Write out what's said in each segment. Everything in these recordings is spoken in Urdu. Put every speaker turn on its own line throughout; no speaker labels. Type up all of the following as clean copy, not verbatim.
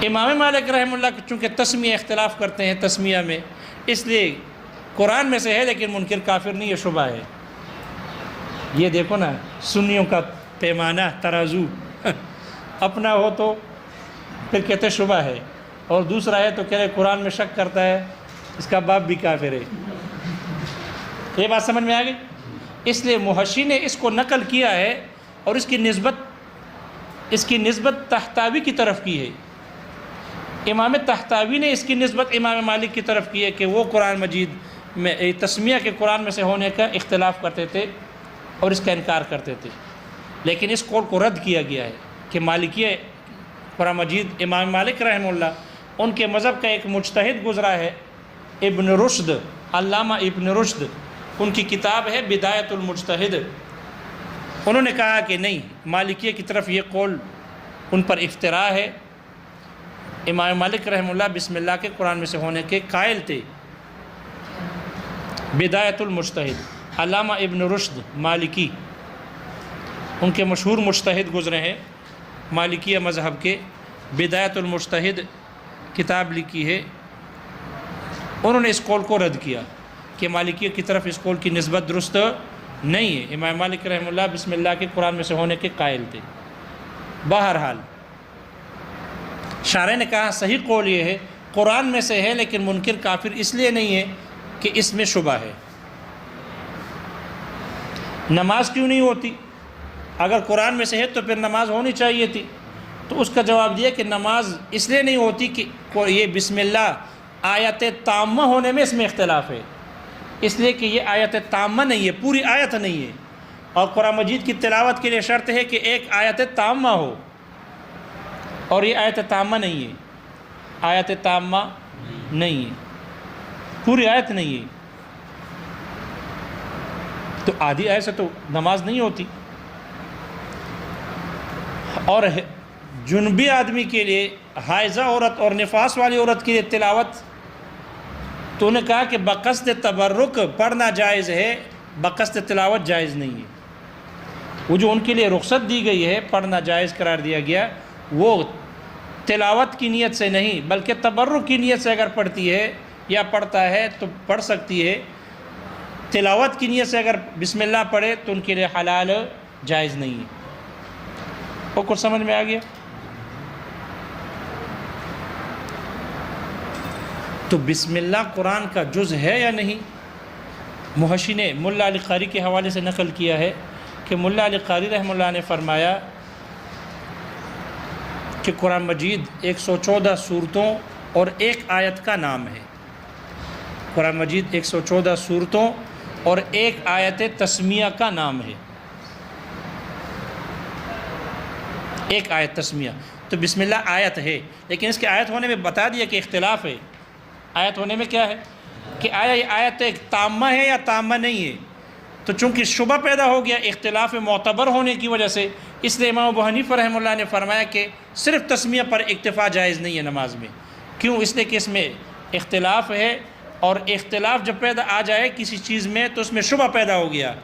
امام مالک رحمہ اللہ چونکہ تسمیہ اختلاف کرتے ہیں تسمیہ میں، اس لیے قرآن میں سے ہے لیکن منکر کافر نہیں، یہ شبہ ہے۔ یہ دیکھو نا سنیوں کا پیمانہ ترازو اپنا ہو تو پھر کہتے شبہ ہے، اور دوسرا ہے تو کہہ رہے قرآن میں شک کرتا ہے، اس کا باپ بھی کافر ہے۔ یہ بات سمجھ میں آ گئی؟ اس لیے محشی نے اس کو نقل کیا ہے اور اس کی نسبت طحطاوی کی طرف کی ہے۔ امام طحطاوی نے اس کی نسبت امام مالک کی طرف کی ہے کہ وہ قرآن مجید میں تسمیہ کے قرآن میں سے ہونے کا اختلاف کرتے تھے اور اس کا انکار کرتے تھے، لیکن اس قول کو رد کیا گیا ہے کہ مالکیہ قرآن مجید امام مالک رحمہ اللہ ان کے مذہب کا ایک مجتہد گزرا ہے، ابن رشد، علامہ ابن رشد، ان کی کتاب ہے بدایت المجتہد۔ انہوں نے کہا کہ نہیں، مالکیہ کی طرف یہ قول ان پر افتراء ہے۔ امام مالک رحمہ اللہ بسم اللہ کے قرآن میں سے ہونے کے قائل تھے۔ بدایت المجتہد، علامہ ابن رشد مالکی، ان کے مشہور مجتہد گزرے ہیں مالکیہ مذہب کے، بدایت المجتہد کتاب لکھی ہے۔ انہوں نے اس قول کو رد کیا کہ مالکیہ کی طرف اس قول کی نسبت درست نہیں ہے۔ امام مالک رحمہ اللہ بسم اللہ کے قرآن میں سے ہونے کے قائل تھے۔ بہرحال شارح نے کہا صحیح قول یہ ہے قرآن میں سے ہے لیکن منکر کافر اس لیے نہیں ہے کہ اس میں شبہ ہے۔ نماز کیوں نہیں ہوتی؟ اگر قرآن میں سے ہے تو پھر نماز ہونی چاہیے تھی۔ تو اس کا جواب دیا کہ نماز اس لیے نہیں ہوتی کہ یہ بسم اللہ آیت تامہ ہونے میں اس میں اختلاف ہے، اس لیے کہ یہ آیت تامہ نہیں ہے، پوری آیت نہیں ہے، اور قرآن مجید کی تلاوت کے لیے شرط ہے کہ ایک آیت تامہ ہو، اور یہ آیت تامہ نہیں ہے، آیت تامہ نہیں ہے، پوری آیت نہیں ہے، تو آدھی آیت سے تو نماز نہیں ہوتی۔ اور جنبی آدمی کے لیے، حائضہ عورت اور نفاس والی عورت کے لیے تلاوت، تو انہوں نے کہا کہ بقصد تبرک پڑھنا جائز ہے، بقصد تلاوت جائز نہیں ہے۔ وہ جو ان کے لیے رخصت دی گئی ہے، پڑھنا جائز قرار دیا گیا، وہ تلاوت کی نیت سے نہیں بلکہ تبرک کی نیت سے اگر پڑھتی ہے یا پڑھتا ہے تو پڑھ سکتی ہے۔ تلاوت کی نیت سے اگر بسم اللہ پڑھے تو ان کے لیے حلال جائز نہیں ہے۔ وہ کچھ سمجھ میں آ گیا؟ تو بسم اللہ قرآن کا جز ہے یا نہیں؟ محشی نے ملا علی قاری کے حوالے سے نقل کیا ہے کہ ملا علی قاری رحمہ اللہ نے فرمایا کہ قرآن مجید 114 سورتوں اور ایک آیت کا نام ہے۔ قرآن مجید 114 سورتوں اور ایک آیت تسمیہ کا نام ہے، ایک آیت تسمیہ۔ تو بسم اللہ آیت ہے، لیکن اس کے آیت ہونے میں بتا دیا کہ اختلاف ہے۔ آیت ہونے میں کیا ہے کہ آیا یہ آیت تامہ ہے یا تامہ نہیں ہے؟ تو چونکہ شبہ پیدا ہو گیا اختلاف معتبر ہونے کی وجہ سے، اس لیے امام ابو حنیفہ رحمہ اللہ نے فرمایا کہ صرف تسمیہ پر اکتفا جائز نہیں ہے نماز میں۔ کیوں؟ اس لیے کہ اس میں اختلاف ہے، اور اختلاف جب پیدا آ جائے کسی چیز میں تو اس میں شبہ پیدا ہو گیا،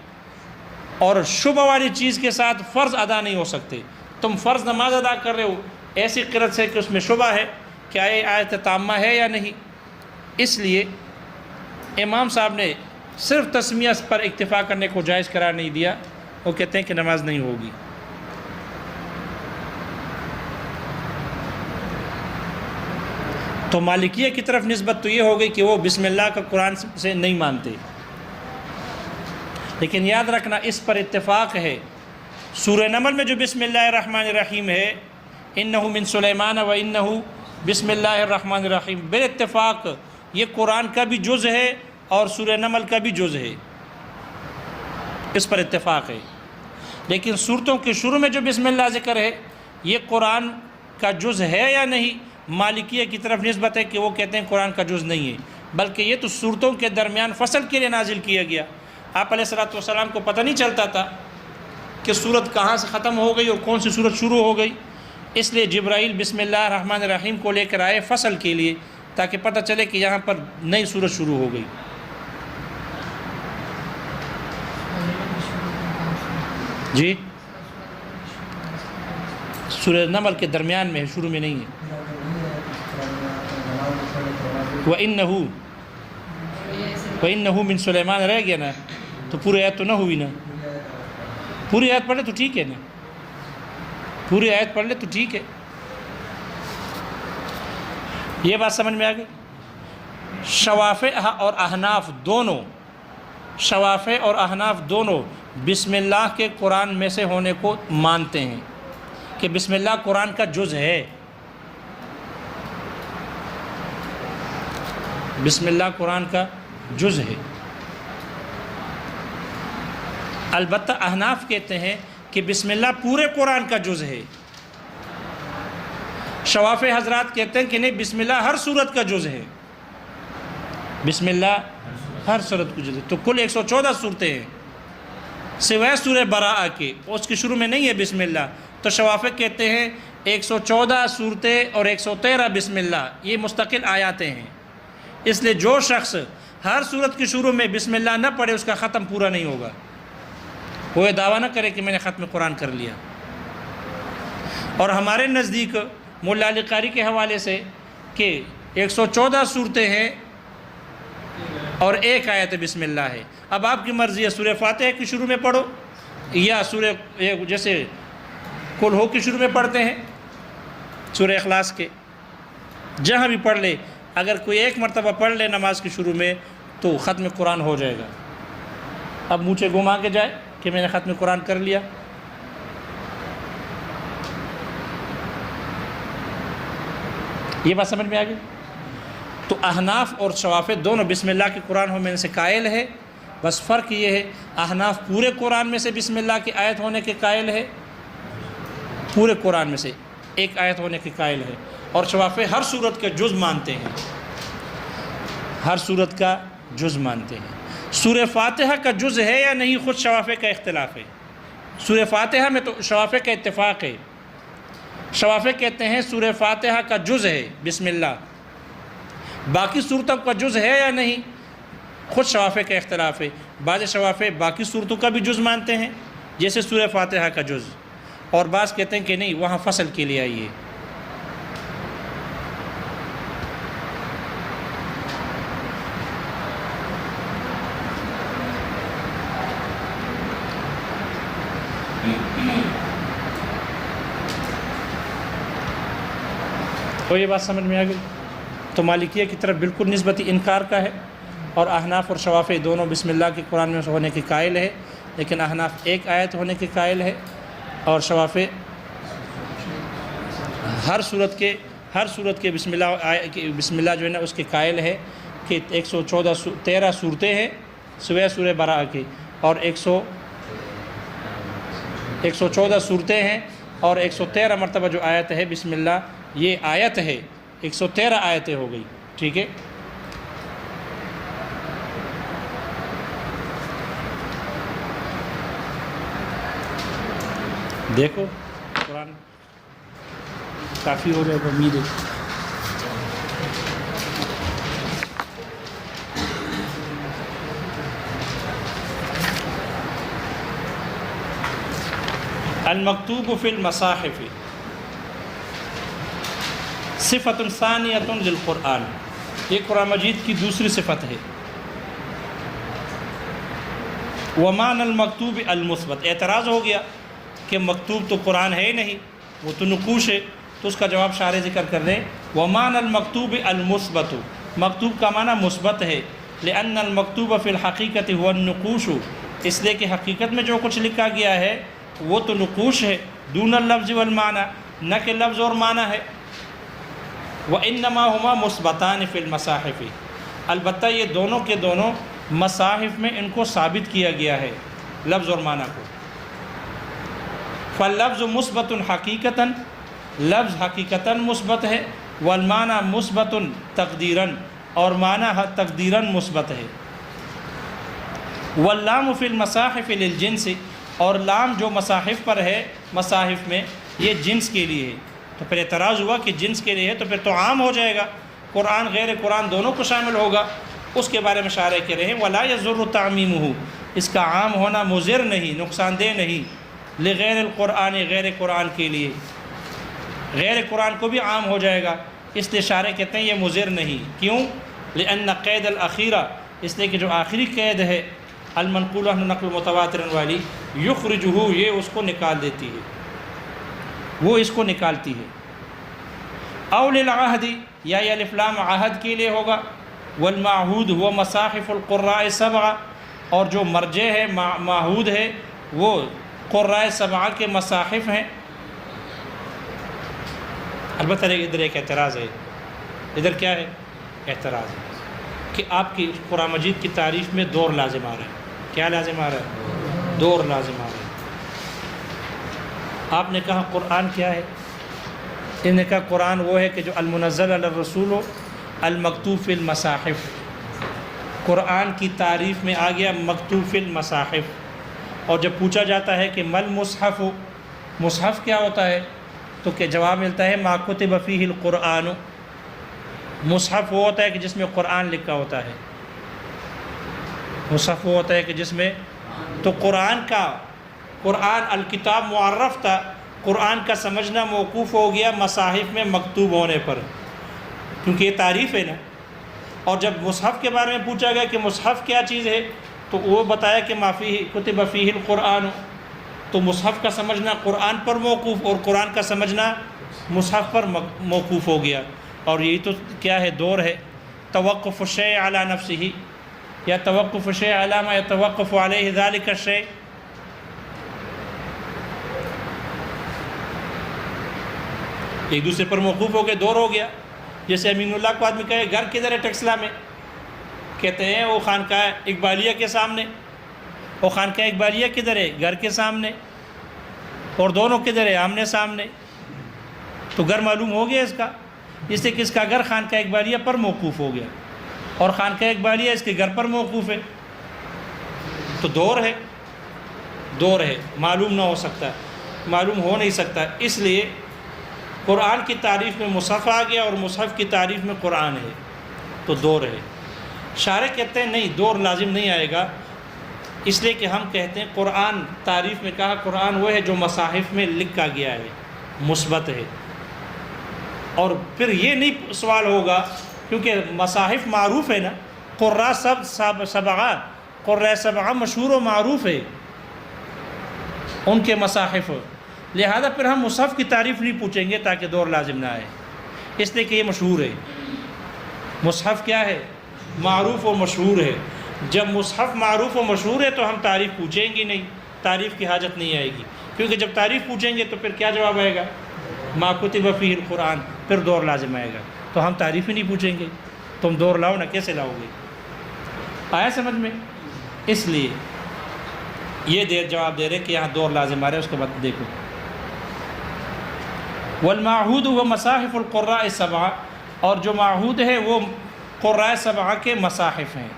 اور شبہ والی چیز کے ساتھ فرض ادا نہیں ہو سکتے۔ تم فرض نماز ادا کر رہے ہو ایسی قرت سے کہ اس میں شبہ ہے کہ یہ آیت تامہ ہے یا نہیں، اس لیے امام صاحب نے صرف تسمیہ پر اکتفا کرنے کو جائز قرار نہیں دیا، وہ کہتے ہیں کہ نماز نہیں ہوگی۔ تو مالکیہ کی طرف نسبت تو یہ ہو گئی کہ وہ بسم اللہ کا قرآن سے نہیں مانتے، لیکن یاد رکھنا اس پر اتفاق ہے۔ سورہ نمل میں جو بسم اللہ الرحمن الرحیم ہے، انہ من سلیمان و انہ بسم اللہ الرحمن الرحیم، بالاتفاق یہ قرآن کا بھی جز ہے اور سورہ نمل کا بھی جز ہے، اس پر اتفاق ہے۔ لیکن سورتوں کے شروع میں جو بسم اللہ ذکر ہے، یہ قرآن کا جز ہے یا نہیں؟ مالکیہ کی طرف نسبت ہے کہ وہ کہتے ہیں قرآن کا جز نہیں ہے، بلکہ یہ تو سورتوں کے درمیان فصل کے لیے نازل کیا گیا۔ آپ علیہ الصلوۃ والسلام کو پتہ نہیں چلتا تھا کہ سورت کہاں سے ختم ہو گئی اور کون سی سورت شروع ہو گئی، اس لیے جبرائیل بسم اللہ الرحمن الرحیم کو لے کر آئے فصل کے لیے، تاکہ پتہ چلے کہ یہاں پر نئی سورت شروع ہو گئی۔ جی سورہ نمل کے درمیان میں ہے، شروع میں نہیں ہے۔ وَإِنَّهُ مِن سلیمان رہ گیا نا، تو پوری آیت تو نہ ہوئی نا. پوری آیت پڑھ لے تو ٹھیک ہے نا، پوری آیت پڑھ لے تو ٹھیک ہے. یہ بات سمجھ میں آ گئی. شوافع اور احناف دونوں بسم اللہ کے قرآن میں سے ہونے کو مانتے ہیں کہ بسم اللہ قرآن کا جز ہے. بسم اللہ قرآن کا جز ہے. البتہ احناف کہتے ہیں کہ بسم اللہ پورے قرآن کا جز ہے. شوافع حضرات کہتے ہیں کہ نہیں، بسم اللہ ہر سورت کا جز ہے. بسم اللہ ہر سورت کا جز ہے. تو کل 114 صورتیں ہیں سوائے سورہ براءہ کے، اس کے شروع میں نہیں ہے بسم اللہ. تو شوافع کہتے ہیں 114 صورتیں اور 113 بسم اللہ یہ مستقل آیاتیں ہیں. اس لیے جو شخص ہر صورت کے شروع میں بسم اللہ نہ پڑھے اس کا ختم پورا نہیں ہوگا. وہ یہ دعویٰ نہ کرے کہ میں نے ختم قرآن کر لیا. اور ہمارے نزدیک مولا علی قاری کے حوالے سے کہ 114 صورتیں ہیں اور ایک آیت بسم اللہ ہے. اب آپ کی مرضی ہے، سورہ فاتحہ کے شروع میں پڑھو یا سورہ جیسے قل ہو کے شروع میں پڑھتے ہیں، سورہ اخلاص کے، جہاں بھی پڑھ لے. اگر کوئی ایک مرتبہ پڑھ لے نماز کے شروع میں تو ختم قرآن ہو جائے گا. اب مونچھے گھما کے جائے کہ میں نے ختم قرآن کر لیا. یہ بات سمجھ میں آ گئی. تو احناف اور شوافع دونوں بسم اللہ کے قرآن ہونے سے قائل ہے. بس فرق یہ ہے، احناف پورے قرآن میں سے بسم اللہ کی آیت ہونے کے قائل ہے، پورے قرآن میں سے ایک آیت ہونے کے قائل ہے. اور شوافع ہر صورت کا جز مانتے ہیں، ہر صورت کا جز مانتے ہیں. سورہ فاتحہ کا جز ہے یا نہیں خود شوافع کا اختلاف ہے. سورہ فاتحہ میں تو شوافع کا اتفاق ہے. شوافع کہتے ہیں سورہ فاتحہ کا جز ہے بسم اللہ. باقی صورتوں کا جز ہے یا نہیں خود شوافع کا اختلاف ہے. بعض شوافع باقی صورتوں کا بھی جز مانتے ہیں جیسے سورہ فاتحہ کا جز، اور بعض کہتے ہیں کہ نہیں وہاں فصل کے لیے آئیے. تو یہ بات سمجھ میں آ گئی. تو مالکیہ کی طرف بالکل نسبتی انکار کا ہے، اور احناف اور شوافع دونوں بسم اللہ کے قرآن میں ہونے کے قائل ہے، لیکن احناف ایک آیت ہونے کے قائل ہے اور شوافع ہر صورت کے بسم اللہ جو ہے نا اس کے قائل ہے کہ 113 صورتیں ہیں سوائے سورہ براءہ کی، اور 114 صورتیں ہیں اور 113 مرتبہ جو آیت ہے بسم اللہ یہ آیت ہے. 113 آیتیں ہو گئی. ٹھیک ہے. دیکھو قرآن کافی ہو جائے گا امید ہے. المکتوب فی المصاحف صفت ثانیۃ للقرآن، یہ قرآن مجید کی دوسری صفت ہے. ومعنی المکتوب المثبت، اعتراض ہو گیا کہ مکتوب تو قرآن ہے ہی نہیں، وہ تو نقوش ہے. تو اس کا جواب شارح ذکر کر رہے ہیں ومعنی المکتوب المثبت، مکتوب کا معنی مثبت ہے. لأن المکتوب فی الحقیقت هو النقوش، اس لیے کہ حقیقت میں جو کچھ لکھا گیا ہے وہ تو نقوش ہے. دون اللفظ والمعنی، نہ کہ لفظ اور معنی ہے. وإنما ہما مثبتان فی المصاحف، البتہ یہ دونوں کے دونوں مصاحف میں ان کو ثابت کیا گیا ہے لفظ اور معنی کو. فاللفظ مثبت حقیقتاً، لفظ حقیقتاً مثبت ہے. والمعنی مثبت تقدیراً، اور معنی تقدیراً مثبت ہے. واللام فی المصاحف للجنس، اور لام جو مصاحف پر ہے مصاحف میں یہ جنس کے لیے ہے. تو پھر اعتراض ہوا کہ جنس کے لیے ہے تو پھر تو عام ہو جائے گا، قرآن غیر قرآن دونوں کو شامل ہوگا. اس کے بارے میں شارح کہہ رہے ہیں ولا یضر تعمیمہ، اس کا عام ہونا مضر نہیں، نقصان دہ نہیں. لغیر القرآن، غیر قرآن کے لیے، غیر قرآن کو بھی عام ہو جائے گا. اس لیے شارح کہتے ہیں یہ مضر نہیں. کیوں؟ لأن قید الأخیرہ، اس لیے کہ جو آخری قید ہے المنقول عنہ نقل متواتر والی، یخرجہ، یہ اس کو نکال دیتی ہے، وہ اس کو نکالتی ہے. او للعہد، یا یہ الف لام عہد کے لیے ہوگا. والمعہود وہ مصاحف القراء سبعہ، اور جو مرجع ہے معہود ہے وہ قراء سبعہ کے مصاحف ہیں. البتہ ادھر ایک اعتراض ہے، ادھر کیا ہے اعتراض ہے کہ آپ کی قرآن مجید کی تعریف میں دور لازم آ رہا ہے. کیا لازم آ رہا ہے؟ دور لازم آ رہا ہے. آپ نے کہا قرآن کیا ہے؟ انہوں نے کہا قرآن وہ ہے کہ جو المنزل علی الرسول المکتوب فی المصاحف، قرآن کی تعریف میں آ گیا مکتوب فی المصاحف. اور جب پوچھا جاتا ہے کہ مل مصحف، مصحف کیا ہوتا ہے، تو کہ جواب ملتا ہے ما کتب فیہ القرآن. مصحف وہ ہوتا ہے کہ جس میں قرآن لکھا ہوتا ہے. مصحف وہ ہوتا ہے کہ جس میں، تو قرآن الکتاب معرف تھا، قرآن کا سمجھنا موقوف ہو گیا مصاحف میں مکتوب ہونے پر، کیونکہ یہ تعریف ہے نا. اور جب مصحف کے بارے میں پوچھا گیا کہ مصحف کیا چیز ہے، تو وہ بتایا کہ ما فیہ کتب فیہ القرآن. تو مصحف کا سمجھنا قرآن پر موقوف، اور قرآن کا سمجھنا مصحف پر موقوف ہو گیا. اور یہی تو کیا ہے دور ہے، توقف الشیء علی نفسہ، یا توقف الشیء علی ما یتوقف علیہ ذلک الشیء. ایک دوسرے پر موقوف ہو گئے، دور ہو گیا. جیسے امین اللہ کو آدمی کہے گھر کدھر ہے ٹیکسلا میں، کہتے ہیں وہ خانقاہ اقبالیہ کے سامنے. وہ خانقاہ اقبالیہ کدھر ہے؟ گھر کے سامنے. اور دونوں کدھر ہے؟ آمنے سامنے. تو گھر معلوم ہو گیا اس کا، اس سے کہ اس کا گھر خانقاہ اقبالیہ پر موقوف ہو گیا، اور خانقاہ اقبالیہ اس کے گھر پر موقوف ہے. تو دور ہے، دور ہے، معلوم نہ ہو سکتا، معلوم ہو نہیں سکتا. اس لیے قرآن کی تعریف میں مصحف آ گیا، اور مصحف کی تعریف میں قرآن ہے، تو دور ہے. شارح کہتے ہیں نہیں، دور لازم نہیں آئے گا، اس لیے کہ ہم کہتے ہیں قرآن تعریف میں کہا قرآن وہ ہے جو مصاحف میں لکھا گیا ہے، مثبت ہے. اور پھر یہ نہیں سوال ہوگا، کیونکہ مصاحف معروف ہے نا، قراء سبعہ، قراء سبعہ مشہور و معروف ہے ان کے مصاحف. لہذا پھر ہم مصحف کی تعریف نہیں پوچھیں گے تاکہ دور لازم نہ آئے، اس لیے کہ یہ مشہور ہے. مصحف کیا ہے؟ معروف و مشہور ہے. جب مصحف معروف و مشہور ہے تو ہم تعریف پوچھیں گے نہیں، تعریف کی حاجت نہیں آئے گی. کیونکہ جب تعریف پوچھیں گے تو پھر کیا جواب آئے گا؟ ما کتب فیہ القرآن، پھر دور لازم آئے گا. تو ہم تعریف ہی نہیں پوچھیں گے. تم دور لاؤ نا، کیسے لاؤ گے؟ آیا سمجھ میں؟ اس لیے یہ جواب دے رہے کہ یہاں دور لازم آ رہا ہے. اس کے بعد دیکھو والمعہود و مصاحف القراء السبعہ، اور جو معہود ہے وہ قراء سبعہ کے مصاحف ہیں.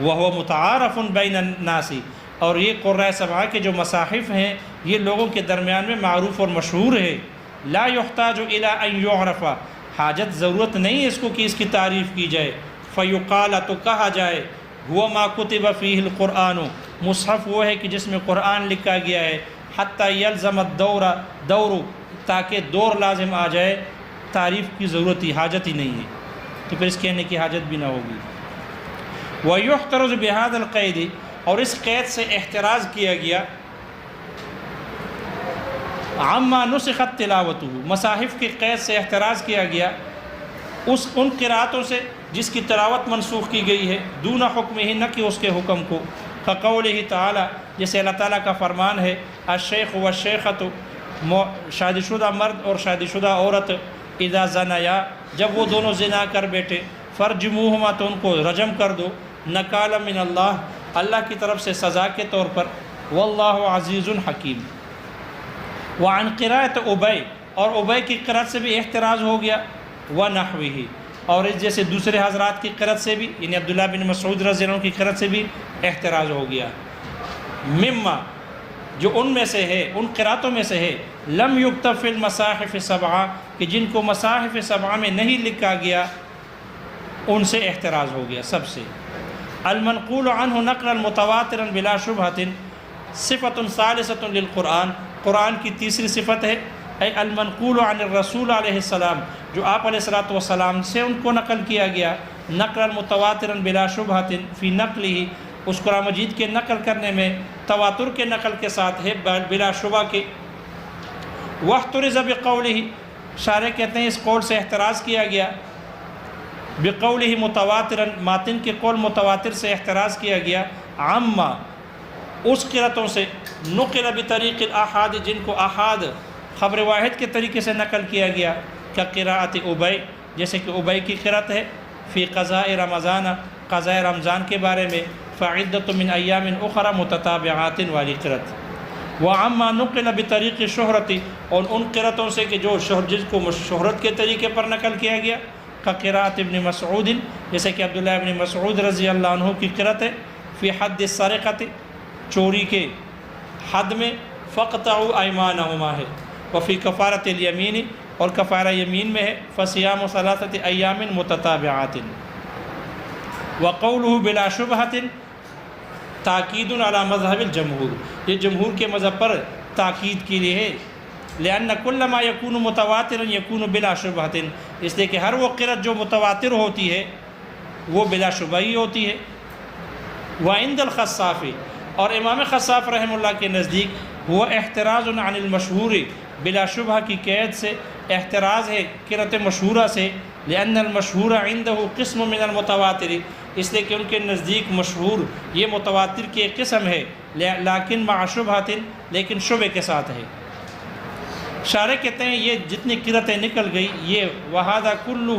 وہو متعارف بین الناس، اور یہ قراء سبعہ کے جو مصاحف ہیں یہ لوگوں کے درمیان میں معروف اور مشہور ہے. لا یحتاج الی ان یعرف، حاجت ضرورت نہیں ہے اس کو کہ اس کی تعریف کی جائے. فیقال، تو کہا جائے ہوا ما کتب فیہ القرآن، مصحف وہ ہے کہ جس میں قرآن لکھا گیا ہے. حتی یلزم الدور، تاکہ دور لازم آ جائے. تعریف کی ضرورت ہی، حاجت ہی نہیں ہے، تو پھر اس کہنے کی حاجت بھی نہ ہوگی. وَيُحْتَرَزُ بِهَذَا الْقَيْدِ، اور اس قید سے احتراز کیا گیا. عَمَّا نُسِخَتْ تِلَاوَتُهُ، مصاحف کی قید سے احتراز کیا گیا ان قراتوں سے جس کی تلاوت منسوخ کی گئی ہے. دون حکم ہی، نہ کہ اس کے حکم کو. فقولہ تعالی، جیسے اللہ تعالیٰ کا فرمان ہے الشیخ والشیخۃ، شادی شدہ مرد اور شادی شدہ عورت، اذا زنیا، جب وہ دونوں زنا کر بیٹھے، فرجموہما، تو ان کو رجم کر دو. نکالا من اللہ، اللہ کی طرف سے سزا کے طور پر. واللہ عزیز حکیم. وعن قراءۃ ابی، اور ابی کی قرأت سے بھی احتراز ہو گیا. ونحوہ، اور اس جیسے دوسرے حضرات کی قرأت سے بھی، یعنی عبداللہ بن مسعود رضی اللہ عنہ کی قرأت سے بھی احتراز ہو گیا. مما، جو ان میں سے ہے، ان قرأتوں میں سے ہے، لم یکتب فی المصاحف سبعہ، کہ جن کو مصاحف سبعہ میں نہیں لکھا گیا، ان سے احتراز ہو گیا سب سے. المنقول عنہ نقلا متواترا بلا شبہۃ صفۃ ثالثۃ للقرآن، قرآن کی تیسری صفت ہے اے المنقول عن الرسول علیہ السلام، جو آپ علیہ الصلوۃ والسلام سے ان کو نقل کیا گیا، نقلا متواترا بلا شبہۃ فی نقلہ، اس قرآن مجید کے نقل کرنے میں تواتر کے نقل کے ساتھ ہے بلا شبہ کے۔ واحترز بقولہ، شارح کہتے ہیں اس قول سے احتراز کیا گیا، بقولہ متواترا، ماتن کے قول متواتر سے احتراز کیا گیا، عامہ اس قرأتوں سے، نقل بطریق الاحاد، جن کو احاد خبر واحد کے طریقے سے نقل کیا گیا، کا قراءت ابی، جیسے کہ ابی کی قرأت ہے، فی قضاء رمضان، قضاء رمضان کے بارے میں، فعدۃ من ایام اخرى متتابعات والی قرأت۔ وعما نقل بطریق شہرت، اور ان قرأتوں سے کہ جو جس کو شہرت کے طریقے پر نقل کیا گیا، کا قراءت ابن مسعود، جیسے کہ عبداللہ ابن مسعود رضی اللہ عنہ کی قرأت ہے، فی حد السرقۃ، چوری کے حد میں، فقطعوا ایمانہما ہے، وفی کفارۃ الیمین، اور کفارہ یمین میں ہے، فصیام ثلاثۃ ایام متتابعات۔ وقولہ بلا شبہۃ تاکید علی مذہب الجمہور، یہ جمہور کے مذہب پر تاکید کے لیے ہے، لأن کل ما یکون متواترا یکون بلا شبہۃ، اس لیے کہ ہر وہ قرأت جو متواتر ہوتی ہے وہ بلا شبہ ہی ہوتی ہے۔ وعند الخصاف، اور امام خصاف رحمہ اللہ کے نزدیک، وہ احتراز عن المشہور، بلا شبہ کی قید سے احتراز ہے قرأت مشہورہ سے، لأن المشہور عنده قسم من المتواتر، اس لیے کہ ان کے نزدیک مشہور یہ متواتر کی ایک قسم ہے، لیکن مع شبہۃ، لیکن شبہ کے ساتھ ہے۔ شارح کہتے ہیں یہ جتنی قرأتیں نکل گئی، یہ وہذا کلہ،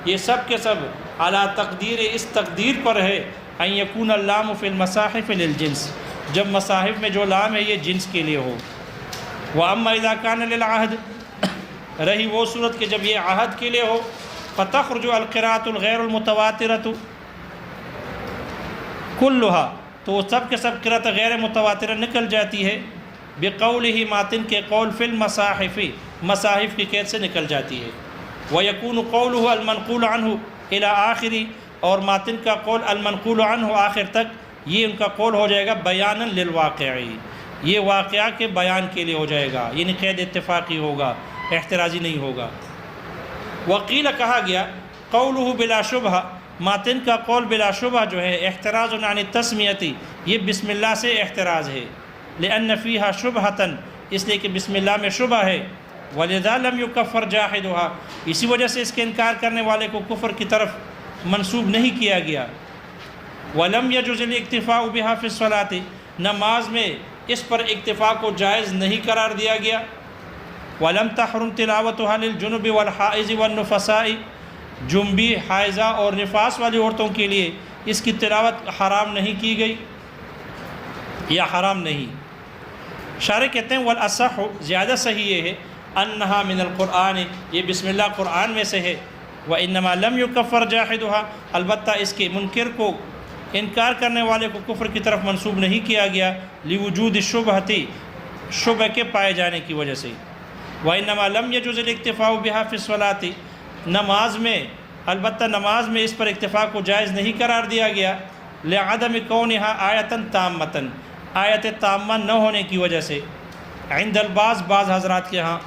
یہ سب کے سب علی تقدیر، اس تقدیر پر ہے، ان یکون اللام فی المصاحف للجنس، جب مصاحف میں جو لام ہے یہ جنس کے لیے ہو۔ واما اذا کان للعہد، رہی وہ صورت کہ جب یہ عہد کے لیے ہو، فتخرج القراءۃ الغیر المتواترۃ کلھا، تو وہ سب کے سب قرأت غیر متواترہ نکل جاتی ہے، بقولہ، ماتن کے قول، فی المصاحف، مصاحف کی قید سے نکل جاتی ہے۔ ویکون قولہ المنقول عنہ الی آخر، اور ماتن کا قول المنقول عنہ آخر تک، یہ ان کا قول ہو جائے گا بیانا للواقعی، یہ واقعہ کے بیان کے لیے ہو جائے گا، یعنی قید اتفاقی ہوگا، احترازی نہیں ہوگا۔ وقیل، کہا گیا، قولہ بلا شبہ، ماتن کا قول بلا شبہ جو ہے، احتراز عن التسمیۃ، یہ بسم اللہ سے احتراز ہے، لأن فیہا شبہۃ، اس لیے کہ بسم اللہ میں شبہ ہے، ولذا لم یکفر جاحدھا، اسی وجہ سے اس کے انکار کرنے والے کو کفر کی طرف منسوب نہیں کیا گیا۔ ولم یجوز الاکتفاء بہا فی الصلاۃ، نماز میں اس پر اکتفا کو جائز نہیں قرار دیا گیا۔ ولم تحرم تلاوتها للجنب والحائض والنفساء، جنبی، حائضہ اور نفاس والی عورتوں کے لیے اس کی تلاوت حرام نہیں کی گئی یا حرام نہیں۔ شارح کہتے ہیں والاصح، زیادہ صحیح یہ ہے، انہا من القرآن، یہ بسم اللہ قرآن میں سے ہے، وانما لم یکفر جاحدھا، البتہ اس کے منکر کو، انکار کرنے والے کو کفر کی طرف منسوب نہیں کیا گیا، لوجود الشبہۃ، شبہ کے پائے جانے کی وجہ سے۔ وانما لم یجوز الاکتفاء بہا فی الصلاۃ، نماز میں، البتہ نماز میں اس پر اکتفا کو جائز نہیں قرار دیا گیا، لعدم کونہا آیۃ تامۃ، آیت تامہ نہ ہونے کی وجہ سے، عند البعض، بعض حضرات کے ہاں۔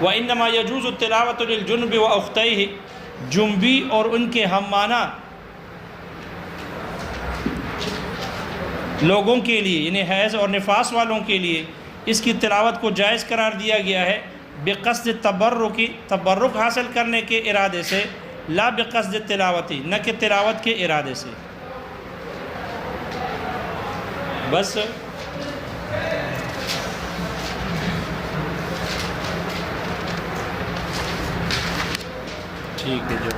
وانما یجوز التلاوۃ للجنب واختیہ، جنبی اور ان کے ہم معنی لوگوں کے لیے، یعنی حیض اور نفاس والوں کے لیے اس کی تلاوت کو جائز قرار دیا گیا ہے، بقصد تبرک، تبرک حاصل کرنے کے ارادے سے، لا بقصد تلاوتی، نہ کہ تلاوت کے ارادے سے۔ بس ٹھیک ہے جو